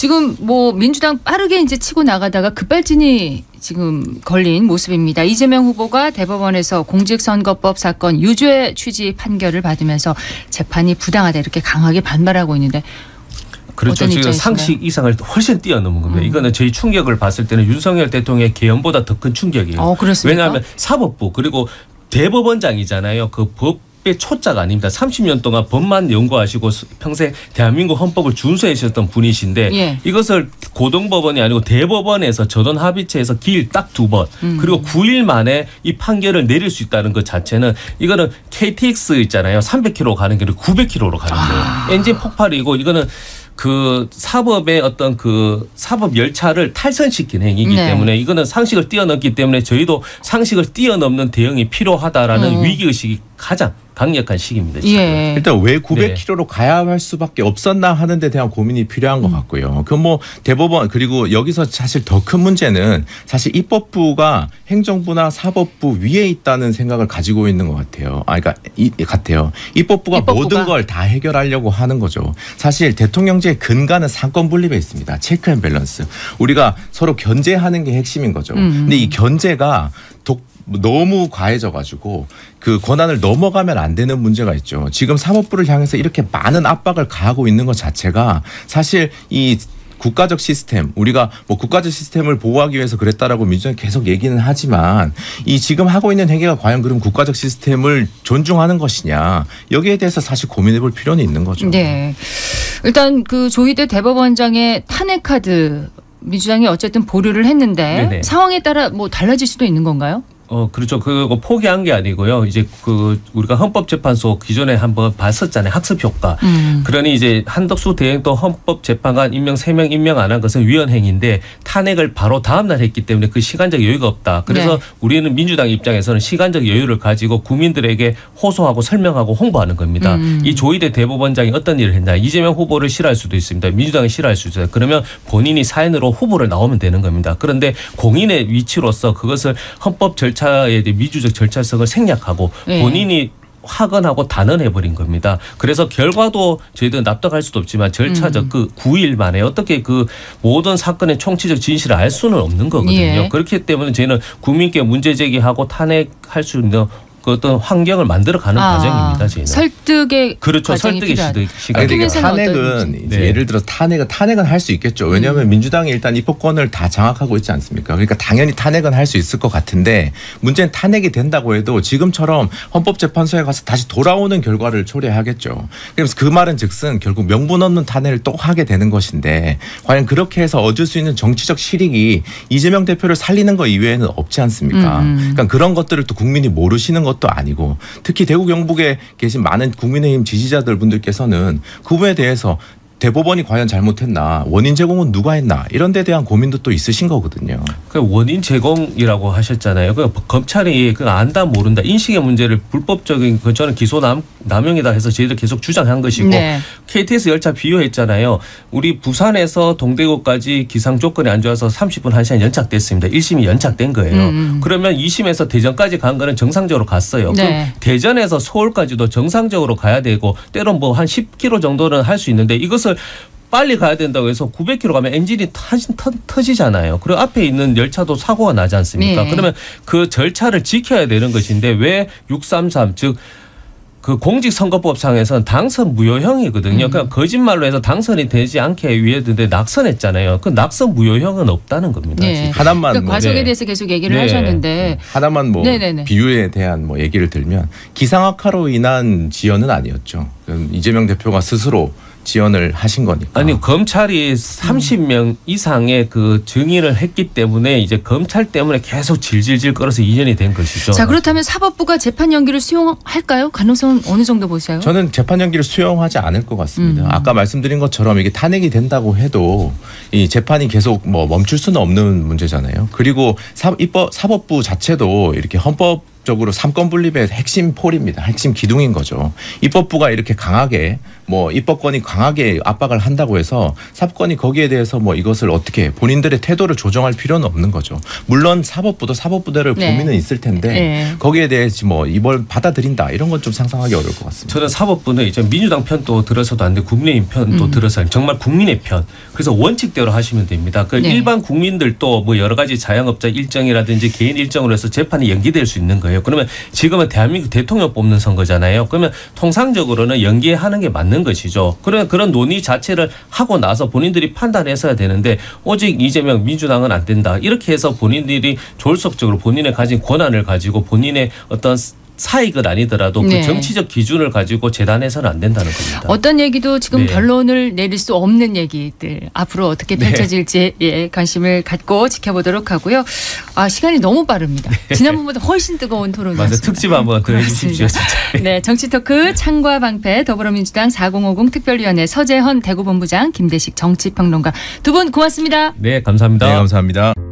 지금 뭐 민주당 빠르게 이제 치고 나가다가 급발진이 지금 걸린 모습입니다. 이재명 후보가 대법원에서 공직선거법 사건 유죄 취지 판결을 받으면서 재판이 부당하다 이렇게 강하게 반발하고 있는데 그렇죠. 지금 상식 이상을 훨씬 뛰어넘은 겁니다. 이거는 저희 충격을 봤을 때는 윤석열 대통령의 개헌보다 더 큰 충격이에요. 그렇습니까? 왜냐하면 사법부 그리고 대법원장이잖아요. 그 법의 초짜가 아닙니다. 30년 동안 법만 연구하시고 평생 대한민국 헌법을 준수하셨던 분이신데 이것을 고등법원이 아니고 대법원에서 전원 합의체에서 기일 딱 2번 그리고 9일 만에 이 판결을 내릴 수 있다는 것 자체는 이거는 KTX 있잖아요. 300km 가는 길을 900km로 가는 거예요. 엔진 폭발이고 이거는 그 사법의 어떤 그 사법 열차를 탈선시킨 행위이기 때문에 이거는 상식을 뛰어넘기 때문에 저희도 상식을 뛰어넘는 대응이 필요하다라는 위기의식이 가장 강력한 시기입니다. 일단 왜 900km로 가야 할 수밖에 없었나 하는 데 대한 고민이 필요한 것 같고요. 그 뭐 대법원 그리고 여기서 사실 더 큰 문제는 사실 입법부가 행정부나 사법부 위에 있다는 생각을 가지고 있는 것 같아요. 그러니까 같아요. 입법부가 모든 걸 다 해결하려고 하는 거죠. 사실 대통령제의 근간은 상권 분립에 있습니다. 체크 앤 밸런스. 우리가 서로 견제하는 게 핵심인 거죠. 근데 이 견제가 너무 과해져가지고 그 권한을 넘어가면 안 되는 문제가 있죠. 지금 사법부를 향해서 이렇게 많은 압박을 가하고 있는 것 자체가 사실 이 국가적 시스템 우리가 뭐 국가적 시스템을 보호하기 위해서 그랬다라고 민주당이 계속 얘기는 하지만 이 지금 하고 있는 행위가 과연 그럼 국가적 시스템을 존중하는 것이냐 여기에 대해서 사실 고민해 볼 필요는 있는 거죠. 네. 일단 그 조희대 대법원장의 탄핵 카드 민주당이 어쨌든 보류를 했는데 상황에 따라 뭐 달라질 수도 있는 건가요? 그렇죠. 그거 포기한 게 아니고요. 이제 그 우리가 헌법재판소 기존에 한번 봤었잖아요. 학습 효과. 그러니 이제 한덕수 대행도 헌법재판관 임명 3명 임명 안 한 것은 위헌행위인데 탄핵을 바로 다음 날 했기 때문에 그 시간적 여유가 없다. 그래서 우리는 민주당 입장에서는 시간적 여유를 가지고 국민들에게 호소하고 설명하고 홍보하는 겁니다. 이 조희대 대법원장이 어떤 일을 했나. 이재명 후보를 싫어할 수도 있습니다. 민주당이 싫어할 수도 있어요. 그러면 본인이 사인으로 후보를 나오면 되는 겁니다. 그런데 공인의 위치로서 그것을 헌법 절차에 대해 미주적 절차성을 생략하고 본인이 확언하고 단언해버린 겁니다. 그래서 결과도 저희들은 납득할 수도 없지만 절차적 그 9일 만에 어떻게 그 모든 사건의 총체적 진실을 알 수는 없는 거거든요. 그렇기 때문에 저희는 국민께 문제 제기하고 탄핵할 수 있는 그 어떤 환경을 만들어가는 과정입니다. 저희는. 설득의 그렇죠. 설득의 시간. 탄핵은 예를 들어서 탄핵은 할 수 있겠죠. 왜냐하면 민주당이 일단 입법권을 다 장악하고 있지 않습니까? 그러니까 당연히 탄핵은 할 수 있을 것 같은데 문제는 탄핵이 된다고 해도 지금처럼 헌법재판소에 가서 다시 돌아오는 결과를 초래하겠죠. 그래서 그 말은 즉슨 결국 명분 없는 탄핵을 또 하게 되는 것인데 과연 그렇게 해서 얻을 수 있는 정치적 실익이 이재명 대표를 살리는 것 이외에는 없지 않습니까? 그러니까 그런 것들을 또 국민이 모르시는 것도 아니고 특히 대구 경북에 계신 많은 국민의힘 지지자들 분들께서는 그 부분에 대해서 대법원이 과연 잘못했나 원인 제공은 누가 했나 이런 데 대한 고민도 또 있으신 거거든요. 그 원인 제공이라고 하셨잖아요. 그 검찰이 그 안다 모른다 인식의 문제를 불법적인 그 저는 기소 남용이다 해서 저희들 계속 주장한 것이고 KTX 열차 비유했잖아요. 우리 부산에서 동대구까지 기상 조건이 안 좋아서 30분 1시간 연착됐습니다. 1심이 연착된 거예요. 그러면 2심에서 대전까지 간 거는 정상적으로 갔어요. 그럼 대전에서 서울까지도 정상적으로 가야 되고 때론 뭐 한 10km 정도는 할 수 있는데 이것을 빨리 가야 된다고 해서 900km 가면 엔진이 터지잖아요. 그리고 앞에 있는 열차도 사고가 나지 않습니까? 그러면 그 절차를 지켜야 되는 것인데 왜 633 즉 그 공직선거법상에서는 당선 무효형이거든요. 그러니까 거짓말로 해서 당선이 되지 않게 위해는데 낙선했잖아요. 그 낙선 무효형은 없다는 겁니다. 하나만 그러니까 과정에 대해서 계속 얘기를 하셨는데 하나만 뭐 비유에 대한 뭐 얘기를 들면 기상악화로 인한 지연은 아니었죠. 이재명 대표가 스스로 지원을 하신 거니까. 아니 검찰이 30명 이상의 그 증인을 했기 때문에 이제 검찰 때문에 계속 질질질 끌어서 2년이 된 것이죠. 자 그렇다면 사법부가 재판 연기를 수용할까요? 가능성은 어느 정도 보세요? 저는 재판 연기를 수용하지 않을 것 같습니다. 아까 말씀드린 것처럼 이게 탄핵이 된다고 해도 이 재판이 계속 뭐 멈출 수는 없는 문제잖아요. 그리고 사법부 자체도 이렇게 헌법 적으로 삼권 분립의 핵심 폴입니다. 핵심 기둥인 거죠. 입법부가 이렇게 강하게 뭐 입법권이 강하게 압박을 한다고 해서 사법권이 거기에 대해서 뭐 이것을 어떻게 본인들의 태도를 조정할 필요는 없는 거죠. 물론 사법부도 사법부대로 네. 고민은 있을 텐데 네. 거기에 대해서 뭐 이걸 받아들인다 이런 건 좀 상상하기 어려울 것 같습니다. 저는 사법부는 이제 민주당 편도 들어서도 안 돼 국민의힘 편도 들어서 안 돼. 정말 국민의 편. 그래서 원칙대로 하시면 됩니다. 그 네. 일반 국민들도 뭐 여러 가지 자영업자 일정이라든지 개인 일정으로 해서 재판이 연기될 수 있는 거예요. 그러면 지금은 대한민국 대통령 뽑는 선거잖아요. 그러면 통상적으로는 연기하는 게 맞는 것이죠. 그런 논의 자체를 하고 나서 본인들이 판단했어야 되는데 오직 이재명 민주당은 안 된다. 이렇게 해서 본인들이 졸속적으로 본인의 가진 권한을 가지고 본인의 어떤 사익은 아니더라도 네. 그 정치적 기준을 가지고 재단해서는 안 된다는 겁니다. 어떤 얘기도 지금 네. 결론을 내릴 수 없는 얘기들 앞으로 어떻게 펼쳐질지 예, 관심을 갖고 지켜보도록 하고요. 아, 시간이 너무 빠릅니다. 지난번보다 훨씬 뜨거운 토론이 맞아요. 왔습니다. 특집 한번 더 해주십시오. 진짜. 네, 정치토크 창과 방패 더불어민주당 4050 특별위원회 서재헌 대구본부장 김대식 정치평론가 두 분 고맙습니다. 네, 감사합니다. 네, 감사합니다.